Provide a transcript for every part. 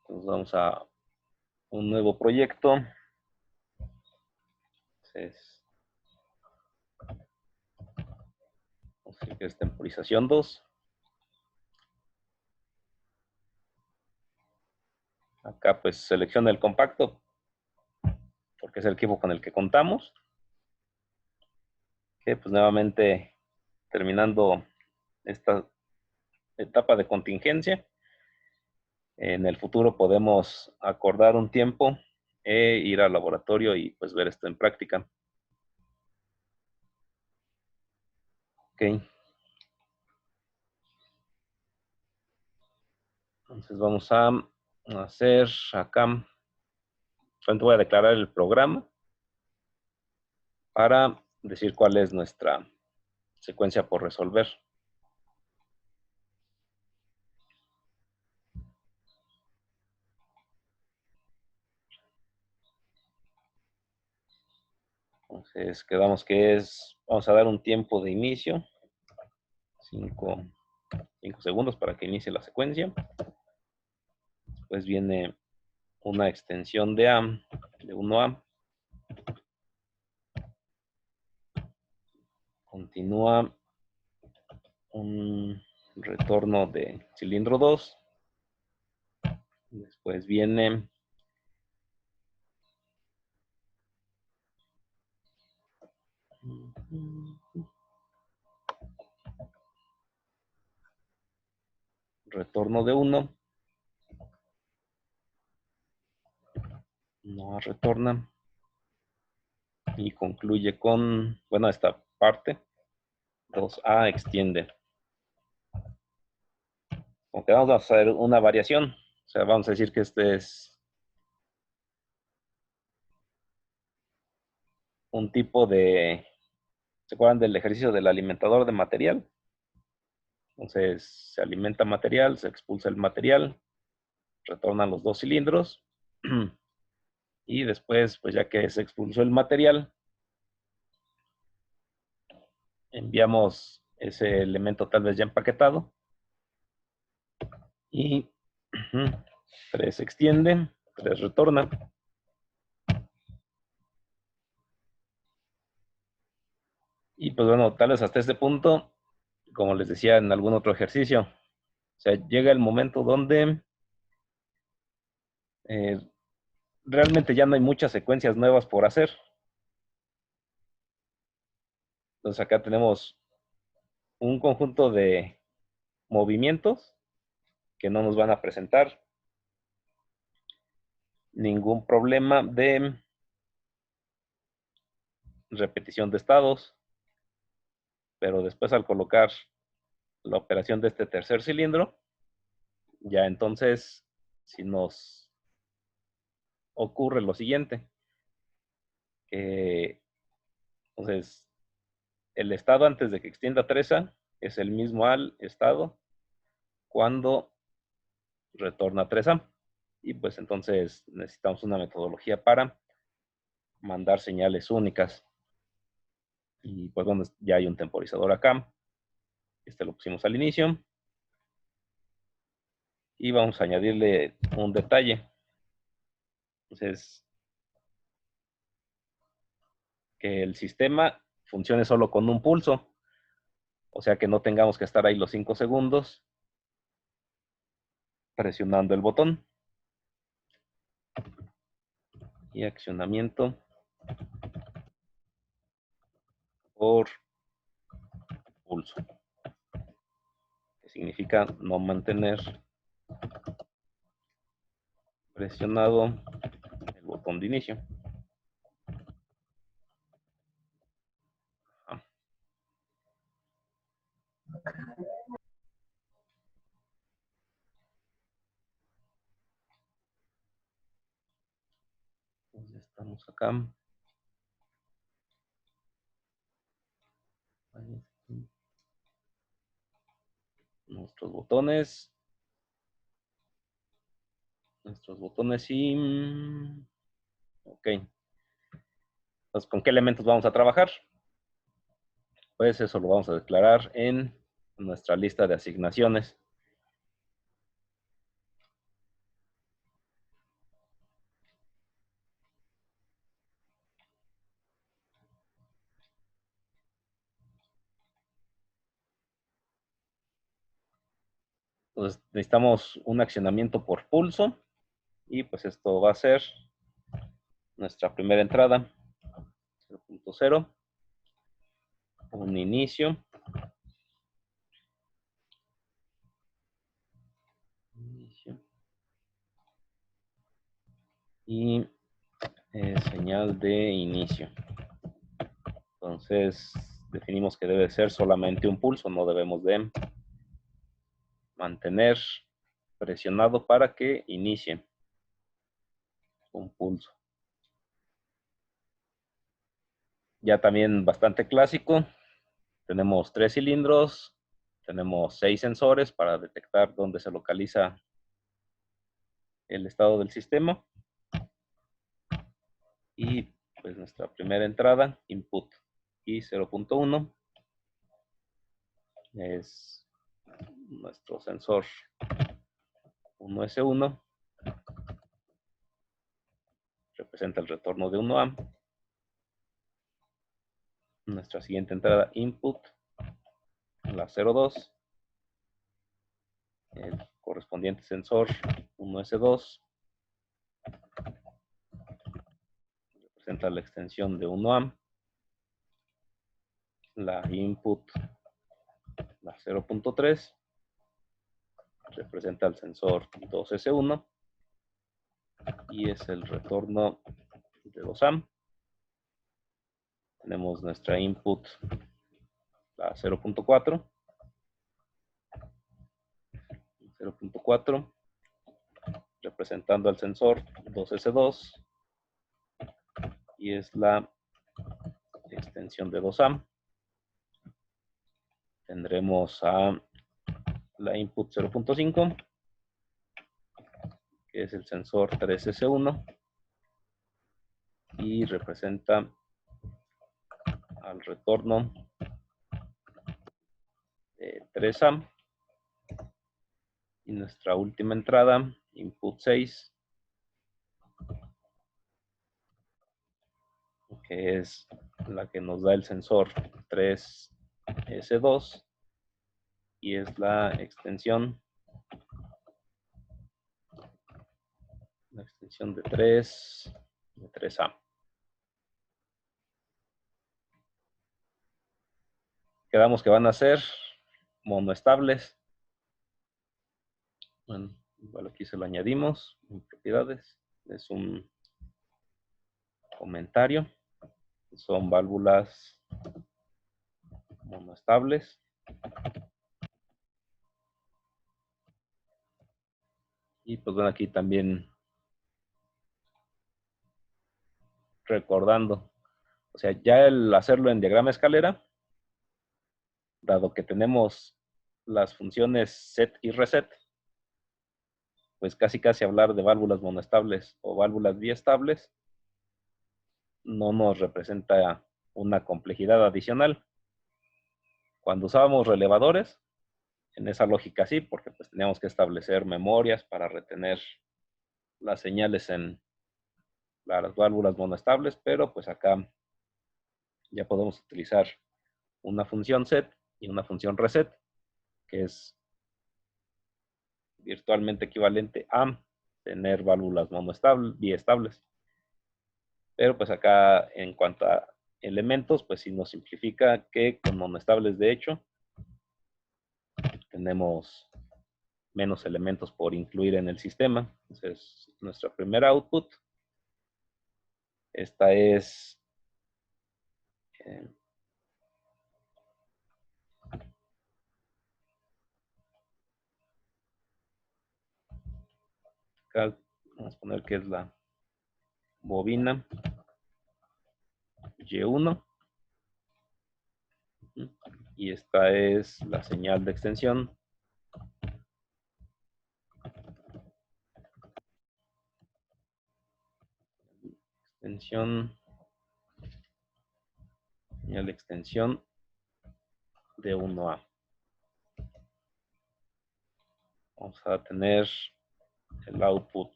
Entonces vamos a un nuevo proyecto. Entonces, vamos a decir que es temporización 2. Acá pues selecciona el compacto, porque es el equipo con el que contamos. Que pues nuevamente terminando esta etapa de contingencia. En el futuro podemos acordar un tiempo e ir al laboratorio y pues ver esto en práctica. Ok. Entonces vamos a hacer acá. Solamente voy a declarar el programa para decir cuál es nuestra secuencia por resolver. Entonces quedamos que es, vamos a dar un tiempo de inicio, 5 segundos para que inicie la secuencia. Después viene una extensión de A, de 1A. Continúa un retorno de cilindro 2. Después viene retorno de 1. No retorna. Y concluye con, bueno, esta parte, 2A extiende. Aunque vamos a hacer una variación. O sea, vamos a decir que este es un tipo de, ¿se acuerdan del ejercicio del alimentador de material? Entonces se alimenta material, se expulsa el material, retornan los dos cilindros y después, pues ya que se expulsó el material, enviamos ese elemento tal vez ya empaquetado y 3 extiende, 3 retorna. Y pues bueno, tal vez hasta este punto, como les decía en algún otro ejercicio, o sea, llega el momento donde realmente ya no hay muchas secuencias nuevas por hacer. Entonces acá tenemos un conjunto de movimientos que no nos van a presentar ningún problema de repetición de estados, pero después al colocar la operación de este tercer cilindro, ya entonces si nos ocurre lo siguiente, que entonces el estado antes de que extienda 3A es el mismo al estado cuando retorna 3A. Y pues entonces necesitamos una metodología para mandar señales únicas. Y pues bueno, ya hay un temporizador acá. Este lo pusimos al inicio. Y vamos a añadirle un detalle. Entonces, que el sistema funcione solo con un pulso. O sea que no tengamos que estar ahí los 5 segundos presionando el botón. Y accionamiento por pulso. Que significa no mantener presionado el botón de inicio. Entonces estamos acá. Nuestros botones. Y... ok. Entonces, ¿con qué elementos vamos a trabajar? Pues eso lo vamos a declarar en nuestra lista de asignaciones. Entonces necesitamos un accionamiento por pulso y pues esto va a ser nuestra primera entrada, 0.0, un inicio, y señal de inicio. Entonces definimos que debe ser solamente un pulso, no debemos de mantener presionado para que inicie un pulso. Ya también bastante clásico, tenemos 3 cilindros, tenemos 6 sensores para detectar dónde se localiza el estado del sistema. Y pues nuestra primera entrada, input y 0.1, es nuestro sensor 1S1, representa el retorno de 1A. Nuestra siguiente entrada, input, la 0.2, el correspondiente sensor 1S2, representa la extensión de 1A. La input, la 0.3, representa el sensor 2S1 y es el retorno de 2A. Tenemos nuestra input, la 0.4, 0.4, representando al sensor 2S2 y es la extensión de 2A. Tendremos a la input 0.5, que es el sensor 3S1 y representa al retorno de 3A. Y nuestra última entrada, input 6, que es la que nos da el sensor 3S2 y es la extensión de 3A. Quedamos que van a ser monoestables. Bueno, igual aquí se lo añadimos en propiedades. Es un comentario. Son válvulas monoestables. Y pues bueno, aquí también recordando, o sea, ya el hacerlo en diagrama escalera, dado que tenemos las funciones set y reset, pues casi hablar de válvulas monoestables o válvulas biestables no nos representa una complejidad adicional. Cuando usábamos relevadores, en esa lógica sí, porque pues teníamos que establecer memorias para retener las señales en las válvulas monoestables, pero pues acá ya podemos utilizar una función set y una función reset, que es virtualmente equivalente a tener válvulas monoestables, biestables. Pero pues acá en cuanto a elementos, pues sí nos simplifica que con monoestables de hecho tenemos menos elementos por incluir en el sistema. Entonces, nuestra primera output, esta es acá vamos a poner que es la bobina Y1 y esta es la señal de extensión señal de extensión de 1A. Vamos a tener el output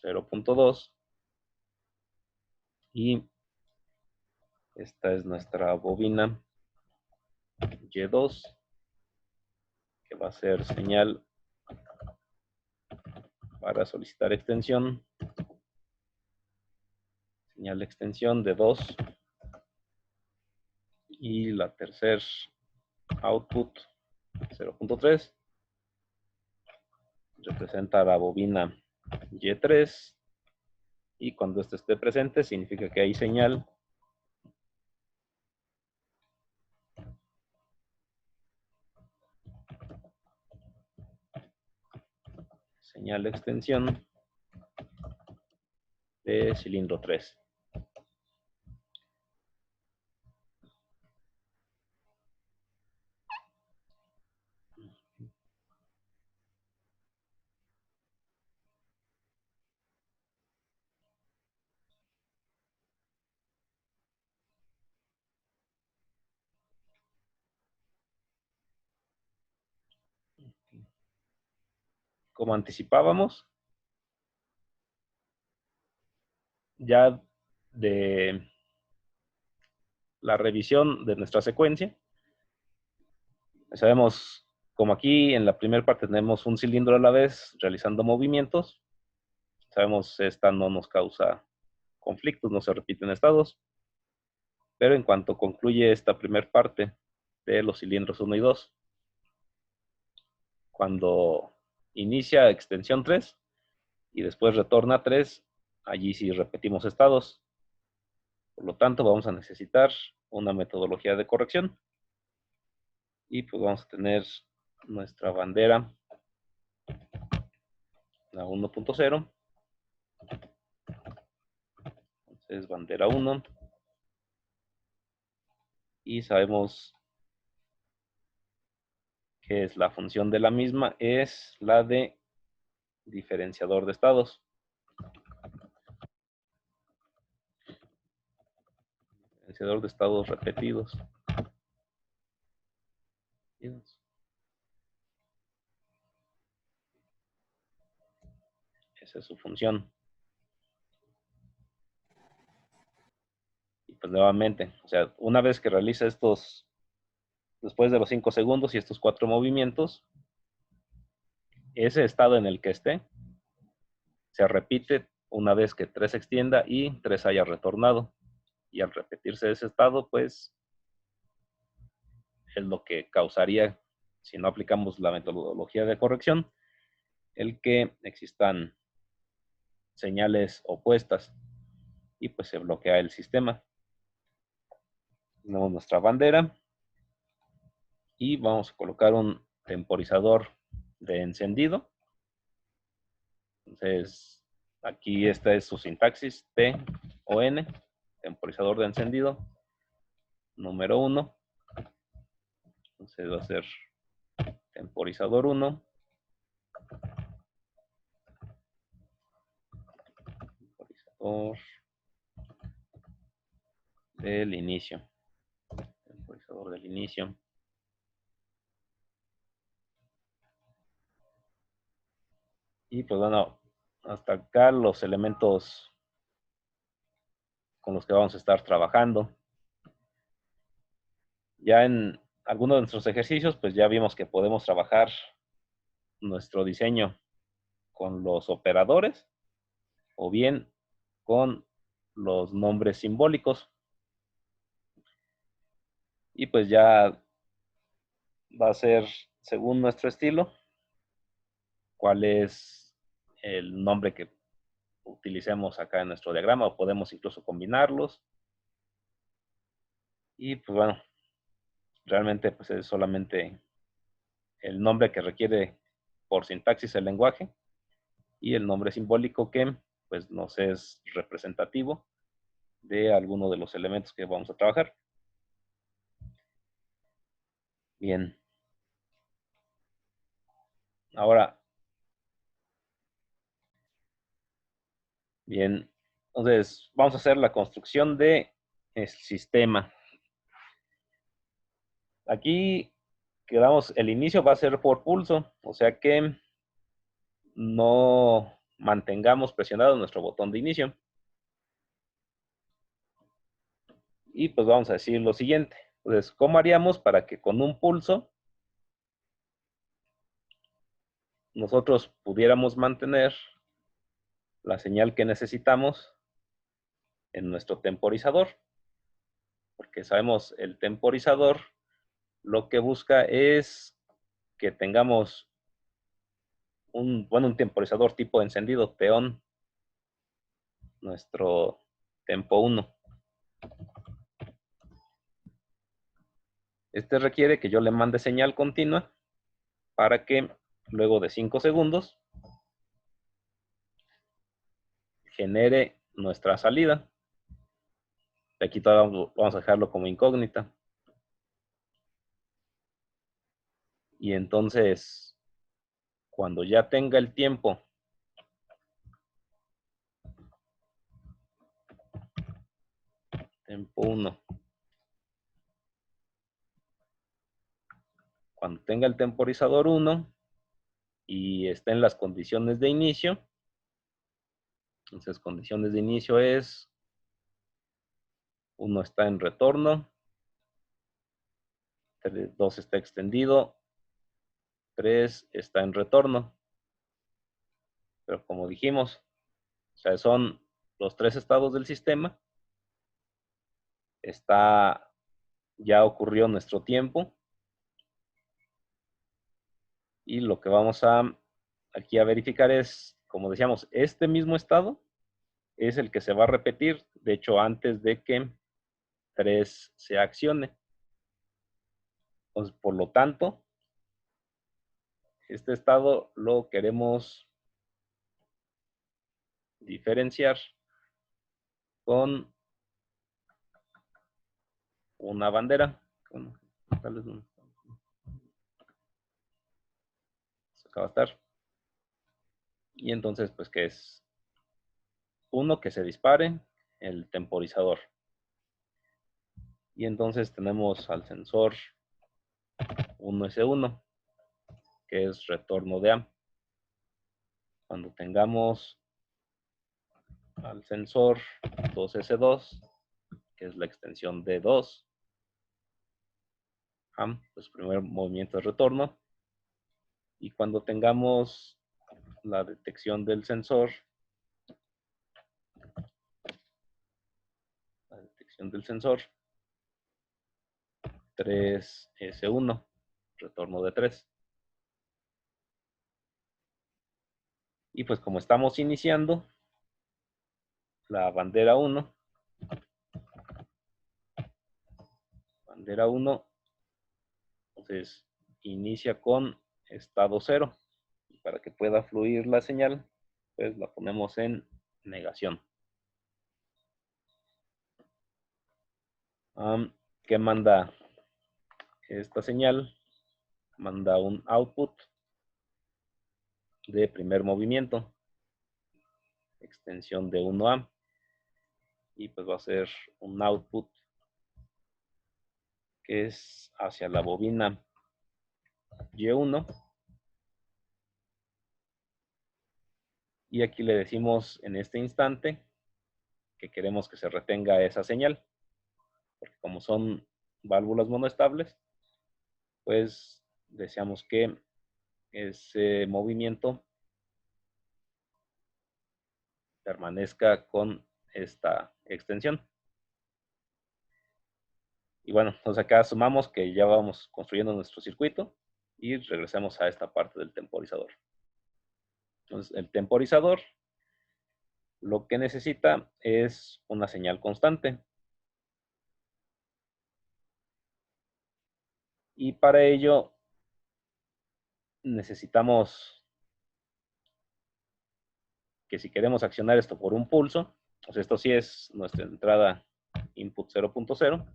0.2 y esta es nuestra bobina Y2, que va a ser señal para solicitar extensión. Señal de extensión de 2. Y la tercer output 0.3 representa la bobina Y3. Y cuando este esté presente, significa que hay señal. Señal de extensión de cilindro 3. Como anticipábamos, ya de la revisión de nuestra secuencia, sabemos, como aquí en la primera parte tenemos un cilindro a la vez realizando movimientos, sabemos esta no nos causa conflictos, no se repiten estados, pero en cuanto concluye esta primera parte de los cilindros 1 y 2, cuando inicia extensión 3 y después retorna a 3, allí sí repetimos estados. Por lo tanto, vamos a necesitar una metodología de corrección. Y pues vamos a tener nuestra bandera, la 1.0. Entonces, bandera 1. Y sabemos que es la función de la misma, es la de diferenciador de estados. Diferenciador de estados repetidos. Esa es su función. Y pues nuevamente, o sea, una vez que realiza estos, después de los 5 segundos y estos 4 movimientos, ese estado en el que esté, se repite una vez que 3 se extienda y 3 haya retornado. Y al repetirse ese estado, pues es lo que causaría, si no aplicamos la metodología de corrección, el que existan señales opuestas y pues se bloquea el sistema. Tenemos nuestra bandera y vamos a colocar un temporizador de encendido. Entonces, aquí esta es su sintaxis, T o N, temporizador de encendido, número 1. Entonces va a ser temporizador 1, temporizador del inicio, temporizador del inicio. Y pues bueno, hasta acá los elementos con los que vamos a estar trabajando. Ya en algunos de nuestros ejercicios, pues ya vimos que podemos trabajar nuestro diseño con los operadores o bien con los nombres simbólicos. Y pues ya va a ser según nuestro estilo cuál es el nombre que utilicemos acá en nuestro diagrama, o podemos incluso combinarlos. Y pues bueno, realmente pues es solamente el nombre que requiere por sintaxis el lenguaje y el nombre simbólico que pues nos es representativo de alguno de los elementos que vamos a trabajar. Bien. Ahora, bien, entonces vamos a hacer la construcción de el sistema. Aquí quedamos, el inicio va a ser por pulso, o sea que no mantengamos presionado nuestro botón de inicio. Y pues vamos a decir lo siguiente. Entonces, ¿cómo haríamos para que con un pulso nosotros pudiéramos mantener la señal que necesitamos en nuestro temporizador. Porque sabemos, el temporizador lo que busca es que tengamos un temporizador tipo encendido, TEON, nuestro tempo 1. Este requiere que yo le mande señal continua para que luego de 5 segundos genere nuestra salida. Aquí todavía vamos a dejarlo como incógnita. Y entonces, cuando ya tenga el tiempo tempo 1, cuando tenga el temporizador 1 y esté en las condiciones de inicio, entonces condiciones de inicio es 1 está en retorno, 2 está extendido, 3 está en retorno. Pero como dijimos, o sea, son los 3 estados del sistema. Ya ocurrió nuestro tiempo. Y lo que vamos aquí a verificar es, como decíamos, este mismo estado es el que se va a repetir, de hecho, antes de que 3 se accione. Entonces, por lo tanto, este estado lo queremos diferenciar con una bandera. Tal vez no. Acá va a estar. Y entonces, pues, que es 1 que se dispare el temporizador. Y entonces tenemos al sensor 1S1, que es retorno de A. Cuando tengamos al sensor 2S2, que es la extensión de 2, pues primer movimiento de retorno. Y cuando tengamos la detección del sensor, 3S1, retorno de 3. Y pues como estamos iniciando, la bandera 1, entonces inicia con estado 0. Y para que pueda fluir la señal, pues la ponemos en negación. ¿Qué manda esta señal? Manda un output de primer movimiento, extensión de 1A, y pues va a ser un output que es hacia la bobina Y1, y aquí le decimos en este instante que queremos que se retenga esa señal, porque como son válvulas monoestables, pues deseamos que ese movimiento permanezca con esta extensión. Y bueno, entonces acá sumamos que ya vamos construyendo nuestro circuito y regresamos a esta parte del temporizador. Entonces, el temporizador lo que necesita es una señal constante. Y para ello necesitamos que si queremos accionar esto por un pulso, pues esto sí es nuestra entrada input 0.0,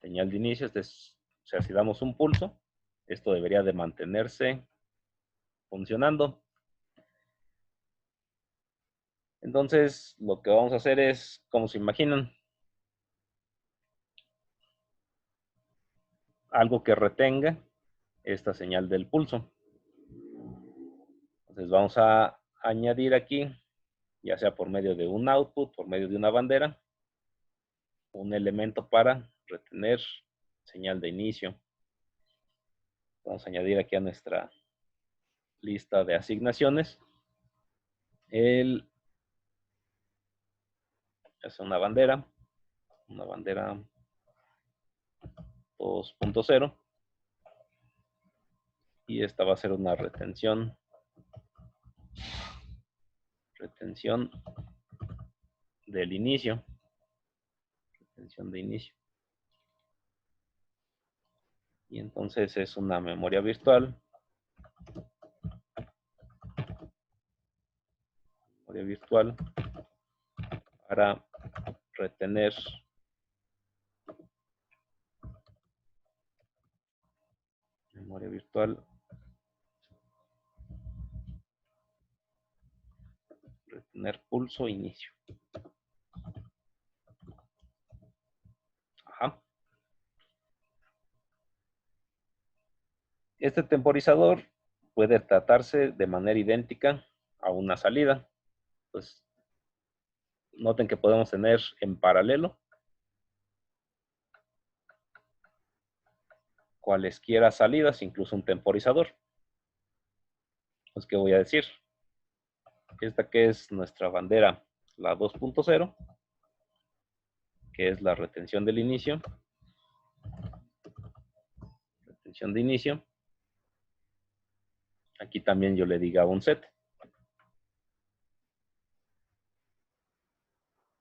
señal de inicio, o sea, si damos un pulso, esto debería de mantenerse funcionando. Entonces, lo que vamos a hacer es, como se imaginan, algo que retenga esta señal del pulso. Entonces vamos a añadir aquí, ya sea por medio de un output, por medio de una bandera, un elemento para retener señal de inicio. Vamos a añadir aquí a nuestra lista de asignaciones. Es una bandera 2.0. Y esta va a ser una retención del inicio. Retención de inicio. Y entonces es una memoria virtual. Memoria virtual para retener memoria virtual. Retener pulso inicio. Ajá. Este temporizador puede tratarse de manera idéntica a una salida. Pues noten que podemos tener en paralelo cualesquiera salidas, incluso un temporizador. Pues, ¿qué voy a decir? Esta que es nuestra bandera, la 2.0, que es la retención del inicio. Retención de inicio. Aquí también yo le diga un set.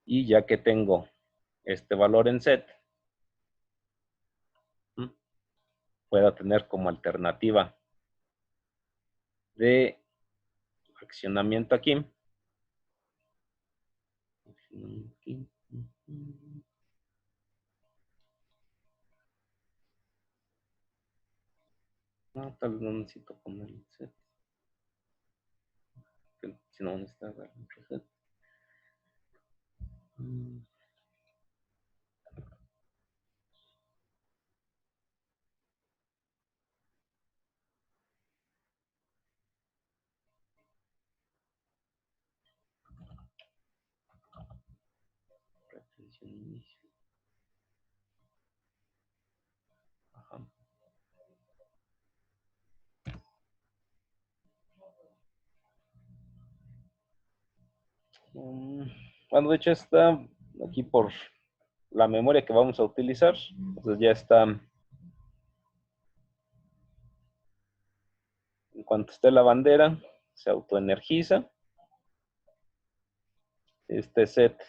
Y ya que tengo este valor en set, pueda tener como alternativa de accionamiento aquí. No, tal vez no necesito poner el set. Si no necesita dar un reset. Retención inicio. Ajá. Bueno, de hecho está aquí por la memoria que vamos a utilizar. Entonces ya está. En cuanto esté la bandera, se autoenergiza. Este set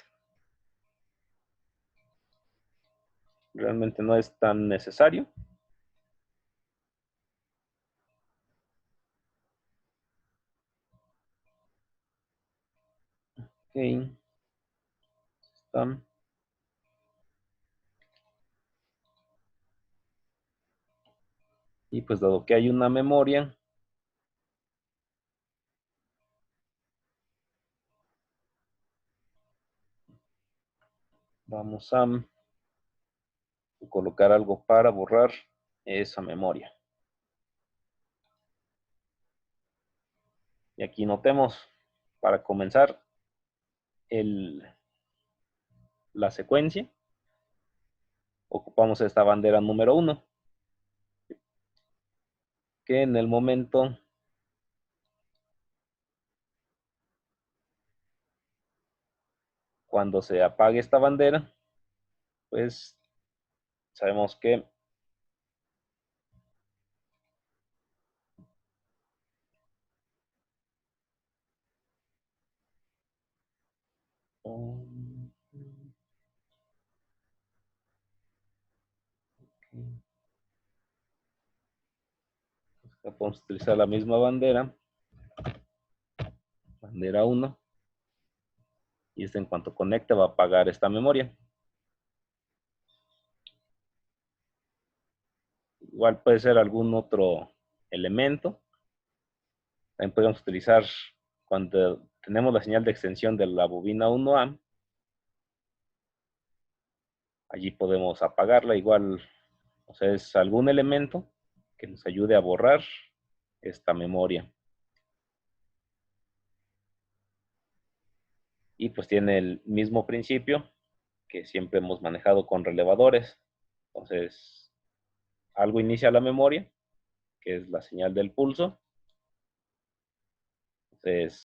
realmente no es tan necesario. Ok. Está. Y pues dado que hay una memoria, vamos a colocar algo para borrar esa memoria. Y aquí notemos, para comenzar la secuencia, ocupamos esta bandera número 1, que en el momento cuando se apague esta bandera, pues sabemos que podemos utilizar la misma bandera 1, y en cuanto conecte va a apagar esta memoria. Igual puede ser algún otro elemento. También podemos utilizar cuando tenemos la señal de extensión de la bobina 1A. Allí podemos apagarla. Igual, o sea, es algún elemento que nos ayude a borrar esta memoria. Y pues tiene el mismo principio que siempre hemos manejado con relevadores. Entonces, algo inicia la memoria, que es la señal del pulso. Entonces,